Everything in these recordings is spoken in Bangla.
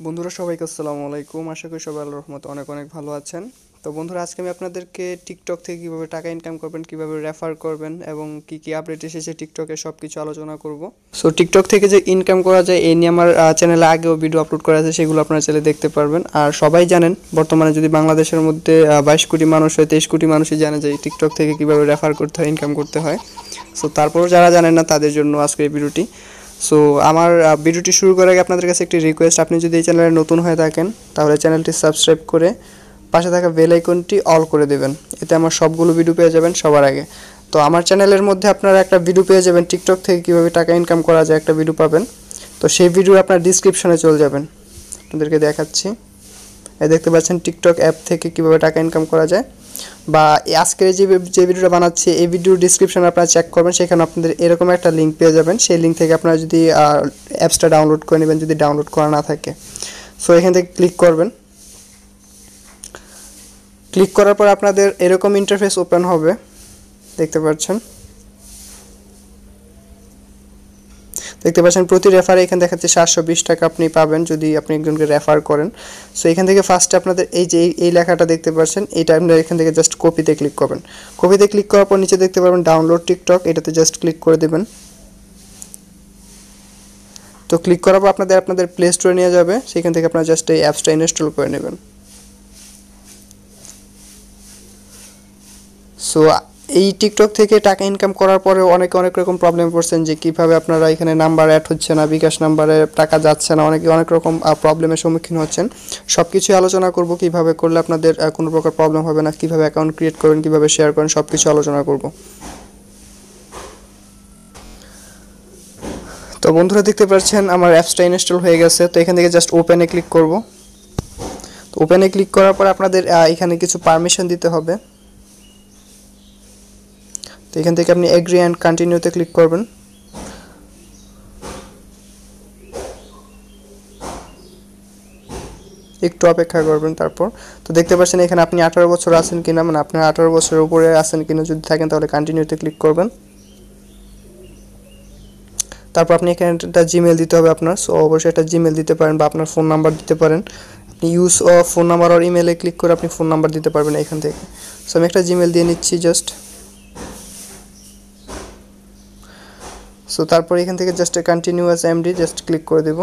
বন্ধুরা সবাইকে আসসালামু আলাইকুম। আশা করি সবাই আল্লাহর রহমতে অনেক অনেক ভালো আছেন। তো বন্ধুরা, আজকে আমি আপনাদেরকে টিকটক থেকে কীভাবে টাকা ইনকাম করবেন, কীভাবে রেফার করবেন এবং কী কী আপডেট এসেছে টিকটকে সব কিছু আলোচনা করব। সো টিকটক থেকে যে ইনকাম করা যায় এই নিয়ে আমার চ্যানেলে আগেও ভিডিও আপলোড করা আছে, সেগুলো আপনারা চ্যানেলে দেখতে পারবেন। আর সবাই জানেন বর্তমানে যদি বাংলাদেশের মধ্যে 22 কোটি মানুষ হয়, 23 কোটি মানুষই জানে যে টিকটক থেকে কীভাবে রেফার করতে হয়, ইনকাম করতে হয়। সো তারপরও যারা জানেন না তাদের জন্য আজকে এই ভিডিওটি। সো আমার ভিডিওটি শুরু করার আগে আপনাদের কাছে একটি রিকোয়েস্ট, আপনি যদি এই চ্যানেলে নতুন হয়ে থাকেন তাহলে চ্যানেলটি সাবস্ক্রাইব করে পাশে থাকা বেল আইকনটি অল করে দেবেন, এতে আমার সবগুলো ভিডিও পেয়ে যাবেন সবার আগে। তো আমার চ্যানেলের মধ্যে আপনারা একটা ভিডিও পেয়ে যাবেন টিকটক থেকে কীভাবে টাকা ইনকাম করা যায়, একটা ভিডিও পাবেন। তো সেই ভিডিও আপনার ডিসক্রিপশনে চলে যাবেন, আপনাদেরকে দেখাচ্ছি। এই দেখতে পাচ্ছেন টিকটক অ্যাপ থেকে কীভাবে টাকা ইনকাম করা যায়, বা আজকের যে ভিডিওটা বানাচ্ছি এই ভিডিওর ডিসক্রিপশন আপনারা চেক করবেন, সেখানে আপনাদের এরকম একটা লিঙ্ক পেয়ে যাবেন। সেই লিঙ্ক থেকে আপনারা যদি অ্যাপসটা ডাউনলোড করে নেবেন, যদি ডাউনলোড করা না থাকে। সো এখান থেকে ক্লিক করবেন। ক্লিক করার পর আপনাদের এরকম ইন্টারফেস ওপেন হবে, দেখতে পাচ্ছেন। প্রতি রেফারে এখানে দেখাচ্ছে 720 টাকা আপনি পাবেন যদি আপনি একজনকে রেফার করেন। সো এখান থেকে ফার্স্টে আপনাদের এই লেখাটা দেখতে পাচ্ছেন, এইটা আপনারা এখান থেকে জাস্ট কপিতে ক্লিক করবেন। কপিতে ক্লিক করার পর নিচে দেখতে পারবেন ডাউনলোড টিকটক, এটাতে জাস্ট ক্লিক করে দেবেন। তো ক্লিক করার পর আপনাদের প্লে স্টোরে নিয়ে যাবে, সেখান থেকে আপনারা জাস্ট এই অ্যাপসটা ইনস্টল করে নেবেন। সো এই টিকটক থেকে টাকা ইনকাম করার পরে অনেক রকম প্রবলেম পড়ছেন যে কীভাবে আপনারা এখানে নাম্বার অ্যাড হচ্ছে না, বিকাশ নাম্বারে টাকা যাচ্ছে না, অনেক রকম প্রবলেমের সম্মুখীন হচ্ছেন। সব কিছুই আলোচনা করব, কীভাবে করলে আপনাদের কোনো প্রকার প্রবলেম হবে না, কীভাবে অ্যাকাউন্ট ক্রিয়েট করবেন, কীভাবে শেয়ার করেন, সব কিছু আলোচনা করব। তো বন্ধুরা দেখতে পাচ্ছেন আমার অ্যাপসটা ইনস্টল হয়ে গেছে। তো এখান থেকে জাস্ট ওপেনে ক্লিক করব। তো ওপেনে ক্লিক করার পর আপনাদের এখানে কিছু পারমিশন দিতে হবে। তো এখান থেকে আপনি এগ্রি অ্যান্ড কন্টিনিউতে ক্লিক করবেন। একটু অপেক্ষা করবেন। তারপর তো দেখতে পাচ্ছেন এখানে আপনি 18 বছর আছেন কিনা, মানে আপনার 18 বছরের উপরে আছেন কিনা, যদি থাকেন তাহলে কন্টিনিউতে ক্লিক করবেন। তারপর আপনি এখানে একটা জিমেল দিতে হবে আপনার। সো অবশ্যই একটা জিমেল দিতে পারেন বা আপনার ফোন নাম্বার দিতে পারেন। আপনি ইউজ ফোন নাম্বার আর ইমেলে ক্লিক করে আপনি ফোন নাম্বার দিতে পারবেন এখান থেকে। সো আমি একটা জিমেল দিয়ে নিচ্ছি জাস্ট। সো তারপর এখান থেকে just continue as MD just click করে দেব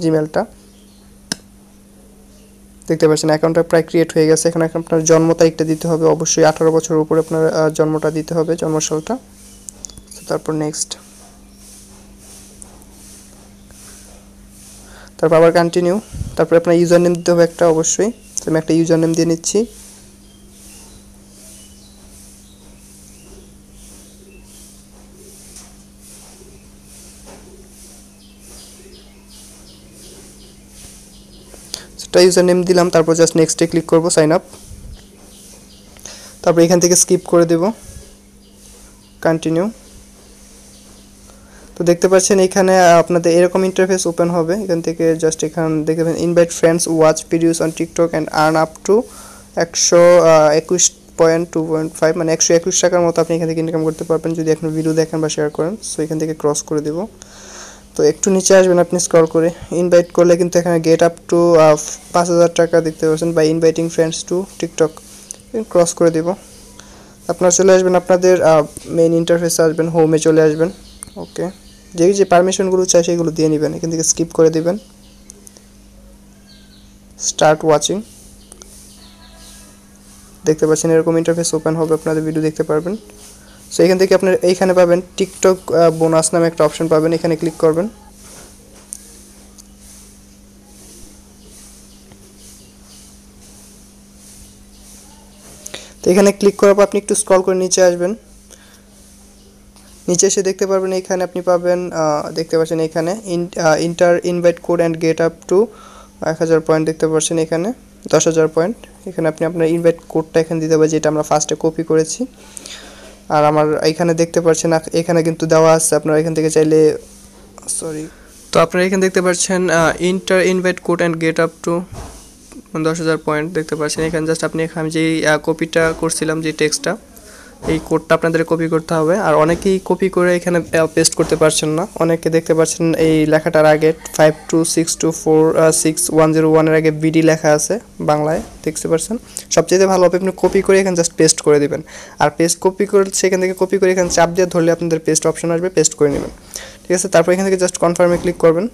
জিমেলটা। দেখতে পাচ্ছেন অ্যাকাউন্টটা প্রায় ক্রিয়েট হয়ে গেছে। এখানে আপনার জন্ম তারিখটা দিতে হবে, অবশ্যই 18 বছরের উপরে আপনার জন্মটা দিতে হবে, জন্মসালটা। তারপর নেক্সট, তারপর আবার কন্টিনিউ। তারপর আপনার ইউজার নেম দিতে হবে একটা, অবশ্যই। আমি একটা ইউজার নেম দিয়ে নিচ্ছি। সেটা ইউজার নেম দিলাম। তারপর জাস্ট নেক্সটে ক্লিক করব, সাইন আপ। তারপর এখান থেকে স্কিপ করে দেব, কন্টিনিউ। তো দেখতে পাচ্ছেন এখানে আপনাদের এরকম ইন্টারফেস ওপেন হবে। এখান থেকে জাস্ট এখানে দেখবেন invite friends, watch videos on TikTok and earn up to 121.2.5, মানে 121 টাকার মতো আপনি এখান থেকে ইনকাম করতে পারবেন যদি এখন ভিডিও দেখেন বা শেয়ার করেন। সো এখান থেকে ক্রস করে দেব। তো একটু নিচে আসবেন আপনি স্ক্রল করে, ইনভাইট করলে কিন্তু এখানে গেট আপ টু 5000 টাকা দেখতে পাচ্ছেন, by inviting friends to TikTok. Cross করে দেব। আপনারা চলে আসবেন আপনাদের মেইন ইন্টারফেসে আসবেন, হোমে চলে আসবেন। ওকে, যে পারমিশনগুলো চাই সেগুলো দিয়ে নেবেন। এখান থেকে স্কিপ করে দেবেন, স্টার্ট ওয়াচিং। দেখতে পাচ্ছেন এরকম ইন্টারফেস ওপেন হবে, আপনাদের ভিডিও দেখতে পারবেন। সো এখান থেকে আপনার এইখানে পাবেন টিকটক বোনাস নামে একটা অপশন পাবেন, এখানে ক্লিক করবেন। তো এখানে ক্লিক করার পর আপনি একটু স্ক্রল করে নিচে আসবেন। নিচে এসে দেখতে পারবেন এখানে আপনি পাবেন, দেখতে পাচ্ছেন এখানে inter invite code and get up two 1000 point দেখতে পাচ্ছেন, এখানে 10,000 পয়েন্ট। এখানে আপনি আপনার ইনভাইট কোডটা এখানে দিতে হবে, যেটা আমরা ফার্স্টে কপি করেছি। আর আমার এখানে দেখতে পাচ্ছেন এখানে কিন্তু দেওয়া আছে, আপনারা এখান থেকে চাইলে তো আপনারা এখানে দেখতে পাচ্ছেন inter invite code and get up two 10,000 point দেখতে পাচ্ছেন। এখানে জাস্ট আপনি এখানে যেই কপিটা করছিলাম, যে টেক্সটটা এই কোডটা আপনাদের কপি করতে হবে। আর অনেকেই কপি করে এখানে পেস্ট করতে পারছেন না, অনেকে দেখতে পাচ্ছেন এই লেখাটার আগে 526246 101 এর আগে বিডি লেখা আছে বাংলায়, দেখতে পাচ্ছেন। সবচেয়ে ভালো হবে আপনি কপি করে এখানে জাস্ট পেস্ট করে দিবেন। আর পেস্ট কপি করে সেখান থেকে কপি করে এখানে চাপ দিয়ে ধরলে আপনাদের পেস্ট অপশন আসবে, পেস্ট করে নেবেন, ঠিক আছে। তারপর এখান থেকে জাস্ট কনফার্মে ক্লিক করবেন।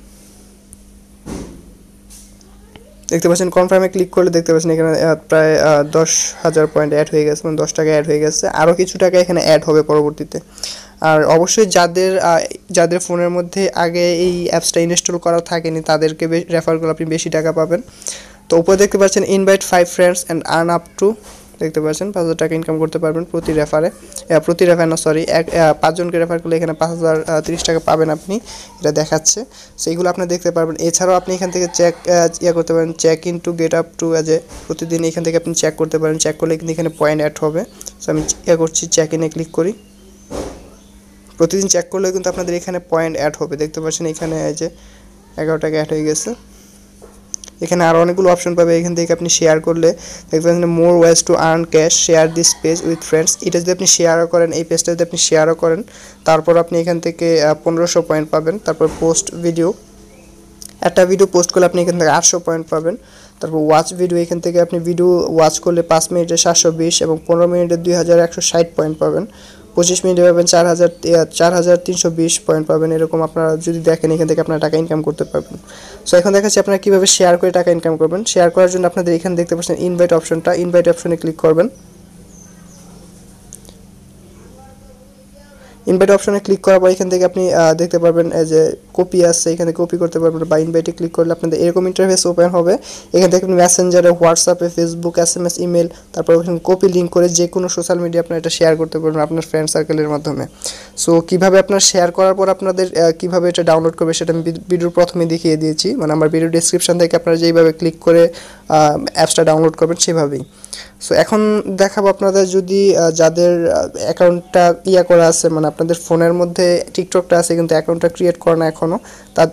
দেখতে পাচ্ছেন কনফার্মে ক্লিক করলে দেখতে পাচ্ছেন এখানে প্রায় 10,000 পয়েন্ট অ্যাড হয়ে গেছে, মানে 10 টাকা অ্যাড হয়ে গেছে। আরও কিছু টাকা এখানে অ্যাড হবে পরবর্তীতে। আর অবশ্যই যাদের ফোনের মধ্যে আগে এই অ্যাপসটা ইনস্টল করা থাকেনি তাদেরকে রেফার করলে আপনি বেশি টাকা পাবেন। তো উপরে দেখতে পাচ্ছেন invite 5 friends and earn up to, দেখতে পাচ্ছেন 5,000 টাকা ইনকাম করতে পারবেন প্রতি রেফারে। 5 জনকে রেফার করলে এখানে 5,030 টাকা পাবেন আপনি, এটা দেখাচ্ছে। সো এইগুলো আপনি দেখতে পারবেন। এছাড়াও আপনি এখান থেকে করতে পারেন, check in to get up to age a, প্রতিদিন এখান থেকে আপনি চেক করতে পারেন। চেক করলে কিন্তু এখানে পয়েন্ট অ্যাড হবে। সো আমি করছি, চেক ইনে ক্লিক করি। প্রতিদিন চেক করলে কিন্তু আপনাদের এখানে পয়েন্ট অ্যাড হবে, দেখতে পাচ্ছেন এখানে এই যে 11 টাকা অ্যাড হয়ে গেছে। এখানে আরও অনেকগুলো অপশন পাবে, এখান থেকে আপনি শেয়ার করলে দেখতে পাচ্ছেন more ways to earn cash, share this page with friends. এটা যদি আপনি শেয়ারও করেন, এই পেজটা যদি আপনি শেয়ারও করেন, তারপর আপনি এখান থেকে 1500 পয়েন্ট পাবেন। তারপর পোস্ট ভিডিও, একটা ভিডিও পোস্ট করলে আপনি এখান থেকে 800 পয়েন্ট পাবেন। তারপর ওয়াচ ভিডিও, এখান থেকে আপনি ভিডিও ওয়াচ করলে 5 মিনিটে 720 এবং 15 মিনিটে 2160 পয়েন্ট পাবেন। 25 মিনিটে পাবেন 4,320 পয়েন্ট পাবেন। এরকম আপনারা যদি দেখেন এখান থেকে আপনারা টাকা ইনকাম করতে পারবেন। সো এখন দেখাচ্ছি আপনারা কীভাবে শেয়ার করে টাকা ইনকাম করবেন। শেয়ার করার জন্য আপনাদের এখানে দেখতে পাচ্ছেন ইনভাইট অপশনটা, ইনভাইট অপশনে ক্লিক করবেন। ইনভাইট অপশনে ক্লিক করার পর এখান থেকে আপনি দেখতে পারবেন যে কপি আছে, এখানে কপি করতে পারবেন। বা ইনভাইটে ক্লিক করলে আপনাদের এরকম ইন্টারফেস ওপেন হবে। এখান থেকে আপনি মেসেঞ্জারে, হোয়াটসঅ্যাপে, ফেসবুক, SMS, ইমেল, তারপর ওখানে কপি লিঙ্ক করে যে কোনো সোশ্যাল মিডিয়া আপনার এটা শেয়ার করতে পারবেন আপনার ফ্রেন্ড সার্কেলের মাধ্যমে। সো কীভাবে আপনার শেয়ার করার পর আপনাদের কীভাবে এটা ডাউনলোড করবে সেটা আমি ভিডিওর প্রথমে দেখিয়ে দিয়েছি, মানে আমার ভিডিও ডেসক্রিপশন থেকে আপনারা যেইভাবে ক্লিক করে অ্যাপসটা ডাউনলোড করবেন সেভাবেই। সো এখন দেখাবো আপনাদের যদি যাদের অ্যাকাউন্টটা করা আছে, মানে আপনাদের ফোনের মধ্যে টিকটকটা আছে কিন্তু অ্যাকাউন্টটা ক্রিয়েট করা না এখনও,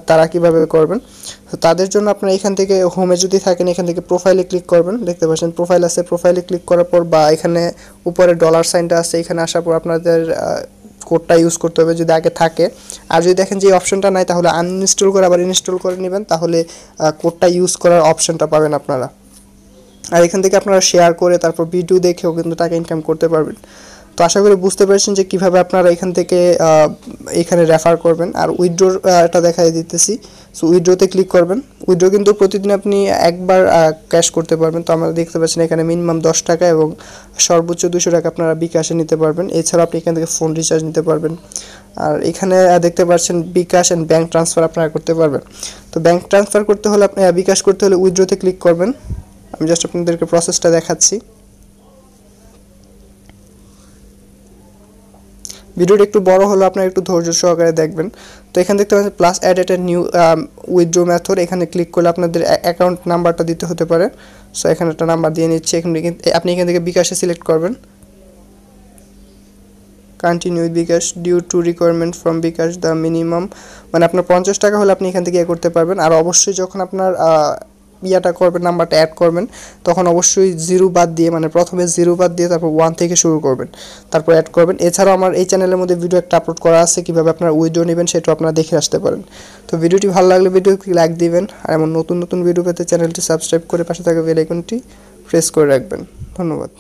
তারা কীভাবে করবেন। তো তাদের জন্য আপনারা এখান থেকে হোমে যদি থাকেন এখান থেকে প্রোফাইলে ক্লিক করবেন। দেখতে পাচ্ছেন প্রোফাইল আছে, প্রোফাইলে ক্লিক করার পর বা এখানে উপরে ডলার সাইনটা আছে, এখানে আসার পর আপনাদের কোডটা ইউজ করতে হবে যদি আগে থাকে। আর যদি দেখেন যে এই অপশনটা নাই তাহলে আনইনস্টল করে আবার ইনস্টল করে নেবেন, তাহলে কোডটা ইউজ করার অপশনটা পাবেন আপনারা। আর এখান থেকে আপনারা শেয়ার করে তারপর ভিডিও দেখেও কিন্তু টাকা ইনকাম করতে পারবেন। তো আশা করি বুঝতে পেরেছেন যে কীভাবে আপনারা এখান থেকে এখানে রেফার করবেন। আর উইথড্রোর এটা দেখাই দিতেছি। সো উইথড্রোতে ক্লিক করবেন। উইথড্রো কিন্তু প্রতিদিন আপনি একবার ক্যাশ করতে পারবেন। তো আমরা দেখতে পাচ্ছেন এখানে মিনিমাম 10 টাকা এবং সর্বোচ্চ 200 টাকা আপনারা বিকাশে নিতে পারবেন। এছাড়া আপনি এখান থেকে ফোন রিচার্জ নিতে পারবেন। আর এখানে দেখতে পাচ্ছেন বিকাশ অ্যান্ড ব্যাঙ্ক ট্রান্সফার আপনারা করতে পারবেন। তো ব্যাঙ্ক ট্রান্সফার করতে হলে আপনি বিকাশ করতে হলে উইথড্রোতে ক্লিক করবেন। আমি জাস্ট আপনাদেরকে প্রসেসটা দেখাচ্ছি। ভিডিওটা একটু বড় হলো, আপনারা একটু ধৈর্য সহকারে দেখবেন। তো এখানে দেখতে পাচ্ছেন plus add a new withdraw method, এখানে ক্লিক করলে আপনাদের অ্যাকাউন্ট নাম্বারটা দিতে হতে পারে। সো এখানে একটা নাম্বার দিয়ে নিচ্ছি। আপনি এখান থেকে বিকাশে সিলেক্ট করবেন, continue with bKash due to requirement from bKash the minimum, মানে আপনার 50 টাকা হলে আপনি এখান থেকে করতে পারবেন। আর অবশ্যই যখন আপনার ইয়াটা করবেন, নাম্বারটা অ্যাড করবেন, তখন অবশ্যই 0 বাদ দিয়ে, মানে প্রথমে 0 বাদ দিয়ে তারপর 1 থেকে শুরু করবেন, তারপর অ্যাড করবেন। এছাড়াও আমার এই চ্যানেলের মধ্যে ভিডিও একটা আপলোড করা আছে কীভাবে আপনারা উইথড্র নেবেন, সেটাও আপনারা দেখে আসতে পারেন। তো ভিডিওটি ভালো লাগলে ভিডিওকে লাইক দিবেন, আর এমন নতুন নতুন ভিডিও পেতে চ্যানেলটি সাবস্ক্রাইব করে পাশে থাকা বেল আইকনটি প্রেস করে রাখবেন। ধন্যবাদ।